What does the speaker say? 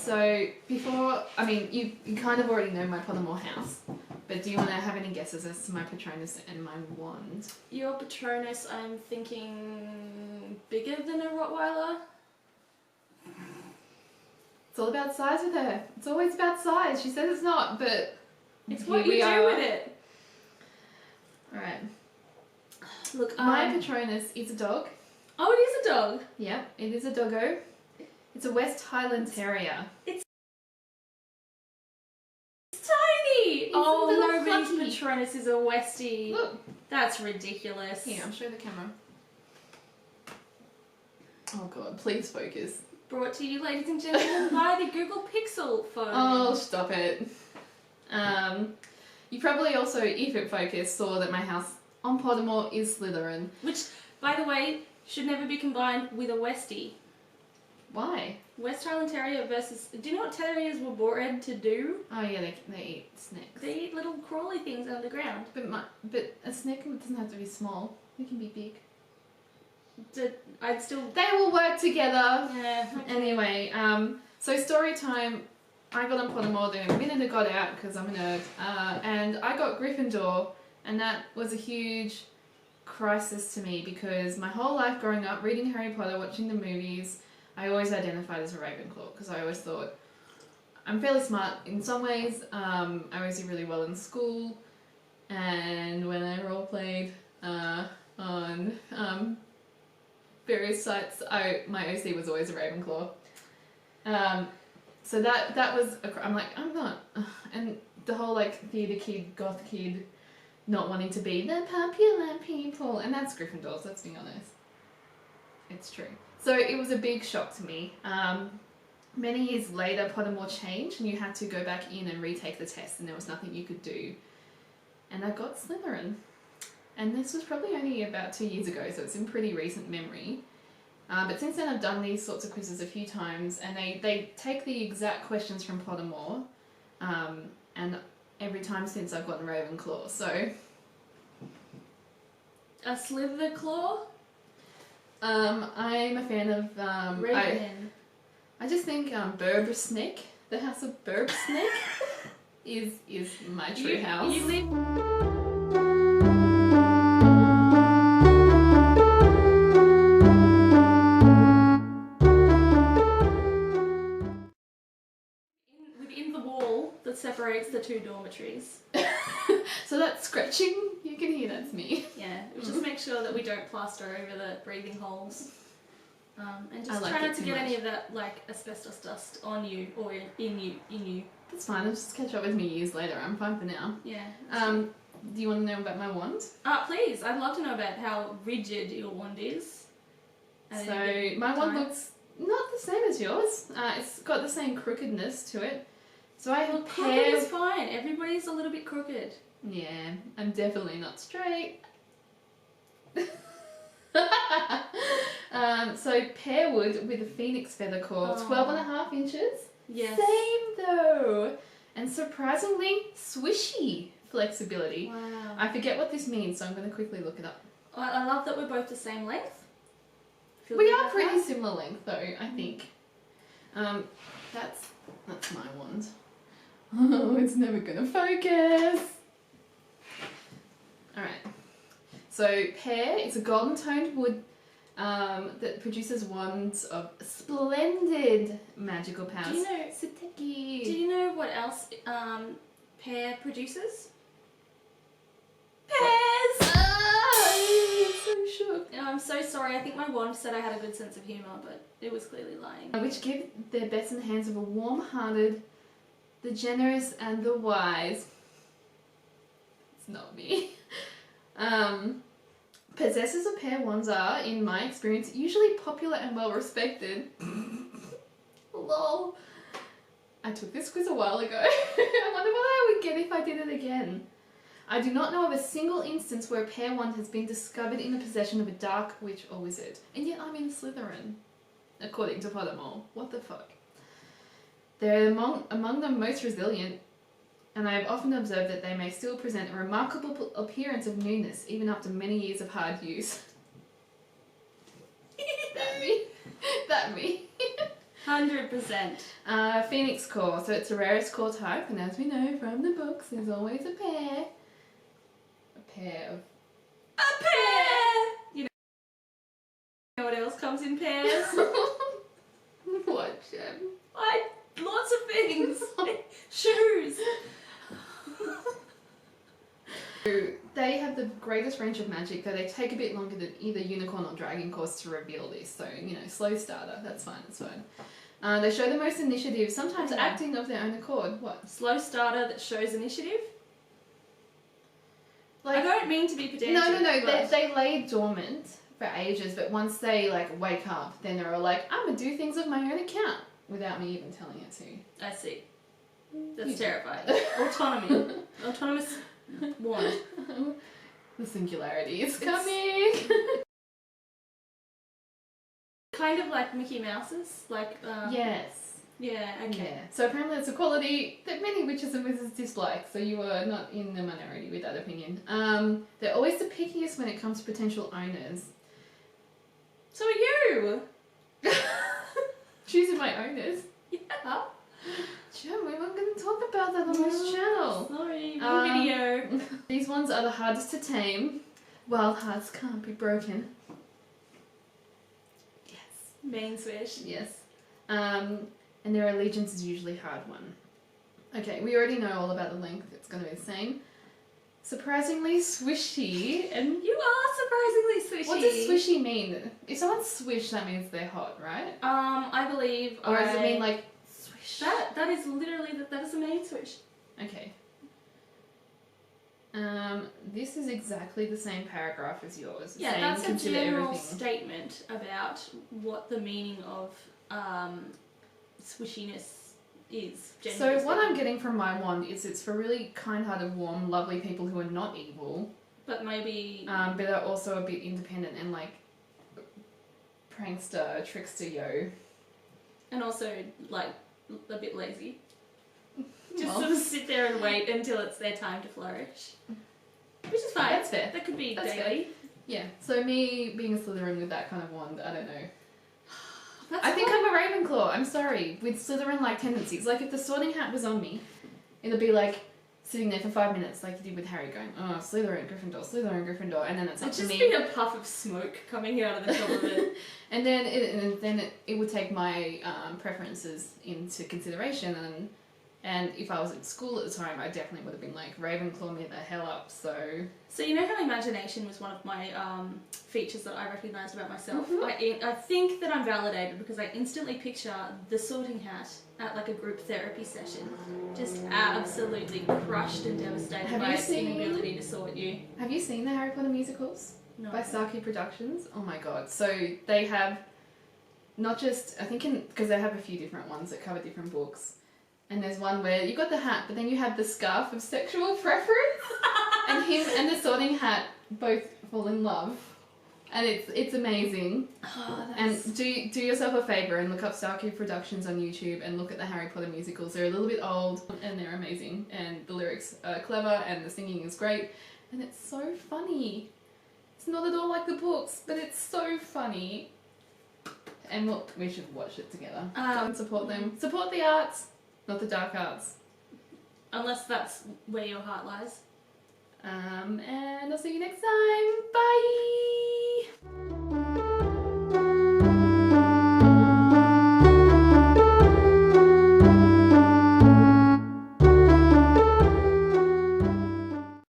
So before, I mean, you kind of already know my Pottermore house, but do you want to have any guesses as to my Patronus and my wand? Your Patronus, I'm thinking bigger than a Rottweiler. It's all about size with her. It's always about size. She says it's not, but it's what you do with it. Alright. Look, my Patronus is a dog. Oh, it is a dog. Yep, it is a doggo. It's a West Highland Terrier. It's tiny! It's oh, a nobody's fluffy. Patronus is a Westie. Look. That's ridiculous. Here, I'll show the camera. Oh god, please focus. Brought to you, ladies and gentlemen, by the Google Pixel phone. Oh, stop it. You probably also, if it focused, saw that my house on Pottermore is Slytherin. Which, by the way, should never be combined with a Westie. Why? West Highland Terrier versus... Do you know what terriers were bred to do? Oh yeah, they eat snakes. They eat little crawly things underground. But a snake doesn't have to be small. It can be big. I'd still... They will work together. Yeah. Okay. Anyway, so story time. I got on Pottermore the minute it got out because I'm a nerd, and I got Gryffindor, and that was a huge crisis to me because my whole life growing up reading Harry Potter, watching the movies, I always identified as a Ravenclaw because I always thought I'm fairly smart in some ways. I always did really well in school, and when I role played on various sites, my OC was always a Ravenclaw. So that was I'm like, I'm not, and the whole like theatre kid, goth kid, not wanting to be the popular people, and that's Gryffindors, let's be honest. It's true. So it was a big shock to me. Many years later, Pottermore changed, and you had to go back in and retake the test, and there was nothing you could do. And I got Slytherin. And this was probably only about 2 years ago, so it's in pretty recent memory. But since then I've done these sorts of quizzes a few times, and they take the exact questions from Pottermore, and every time since I've gotten Ravenclaw, so... A Slitherclaw? I'm a fan of... Raven. I just think Burbsnick, the House of Burbsnick, is my true house. You live... within the wall that separates the two dormitories. So that's scratching, you can hear that's me. Yeah, just make sure that we don't plaster over the breathing holes. And just like try it not to too get much. any of that like asbestos dust on you or in you. That's fine, I'll just catch up with me years later, I'm fine for now. Yeah. Do you want to know about my wand? Please, I'd love to know about how rigid your wand is. So my wand looks not the same as yours. It's got the same crookedness to it. So I have a crooked pair. is fine. Everybody's a little bit crooked. Yeah, I'm definitely not straight. So pear wood with a phoenix feather core, 12.5 inches. Yes. Same though, and surprisingly swishy flexibility. Wow. I forget what this means, so I'm going to quickly look it up. I love that we're both the same length. Feel We good are about pretty that? similar length though, I think. That's my wand. Oh, it's never gonna focus. Alright. So pear is a golden toned wood that produces wands of splendid magical powers. Do you know? Sateki. Do you know what else pear produces? Pears! I'm so shook. I'm so sorry. I think my wand said I had a good sense of humour, but it was clearly lying. Which give their best in the hands of a warm-hearted, the generous, and the wise. It's not me. Possessors of pear wands are, in my experience, usually popular and well respected. Lol. I took this quiz a while ago. I wonder what I would get if I did it again. I do not know of a single instance where a pear wand has been discovered in the possession of a dark witch or wizard. And yet I'm in Slytherin, according to Pottermore. What the fuck? They're among the most resilient, and I have often observed that they may still present a remarkable appearance of newness even after many years of hard use. That me. 100%. Phoenix core, so it's the rarest core type, and as we know from the books, there's always a pair. A pair. You know what else comes in pairs? What, Gem? Lots of things. Shoes. They have the greatest range of magic, though they take a bit longer than either unicorn or dragon course to reveal this. So, slow starter. That's fine. It's fine. They show the most initiative, sometimes acting of their own accord. What? Slow starter that shows initiative? Like, I don't mean to be pedantic. No. But... They lay dormant for ages, but once they wake up, then they're all like, I'm gonna do things of my own account without me even telling it to. I see. That's terrifying. Autonomy. Autonomous wand. The singularity is coming. Kind of like Mickey Mouse's, yes. Yeah. Okay. Yeah. So apparently it's a quality that many witches and wizards dislike, so you are not in the minority with that opinion. They're always the pickiest when it comes to potential owners. So are you. Choosing my owners. Yeah. Gem, we weren't going to talk about that on this channel. Sorry, wrong video. These ones are the hardest to tame. Wild hearts can't be broken. Yes. Main swish. Yes. And their allegiance is usually a hard one. Okay, we already know all about the length. It's going to be the same. Surprisingly swishy. And you are surprisingly swishy. what does swishy mean? If someone's swish, that means they're hot, right? I believe. Or does it mean swish? That is literally that is the main swish. Okay. This is exactly the same paragraph as yours. Yeah, saying that's a consider general everything. statement about what the meaning of swishiness is. So what I'm getting from my wand is it's for really kind-hearted, warm, lovely people who are not evil. But maybe... but are also a bit independent and prankster, trickster, yo. And also, a bit lazy. Just sort of sit there and wait until it's their time to flourish. Which is fine. That's fair. That could be That's daily. fair. Yeah, so me being a Slytherin with that kind of wand, I don't know. That's I think I'm a Ravenclaw, I'm sorry, with Slytherin-like tendencies. If the sorting hat was on me, it'd be sitting there for 5 minutes like you did with Harry going, oh, Slytherin, Gryffindor, and then it's up to me. It'd just be a puff of smoke coming out of the top of it. And then it would take my preferences into consideration, and if I was at school at the time, I definitely would have been Ravenclaw me the hell up, so... So you know how imagination was one of my features that I recognised about myself? Mm-hmm. I think that I'm validated because I instantly picture the sorting hat at a group therapy session, just absolutely crushed and devastated by its inability to sort you. Have you seen the Harry Potter musicals? No. By Saki Productions? Oh my god. So they have not just, I think because they have a few different ones that cover different books. And there's one where you got the hat, but then you have the scarf of sexual preference. And him and the sorting hat both fall in love. And it's amazing. Oh, and do yourself a favour and look up Saki Productions on YouTube and look at the Harry Potter musicals. They're a little bit old and they're amazing. And the lyrics are clever and the singing is great. And it's so funny. It's not at all like the books, but it's so funny. And we should watch it together. Go and support them. Support the arts. Not the dark arts. Unless that's where your heart lies. And I'll see you next time.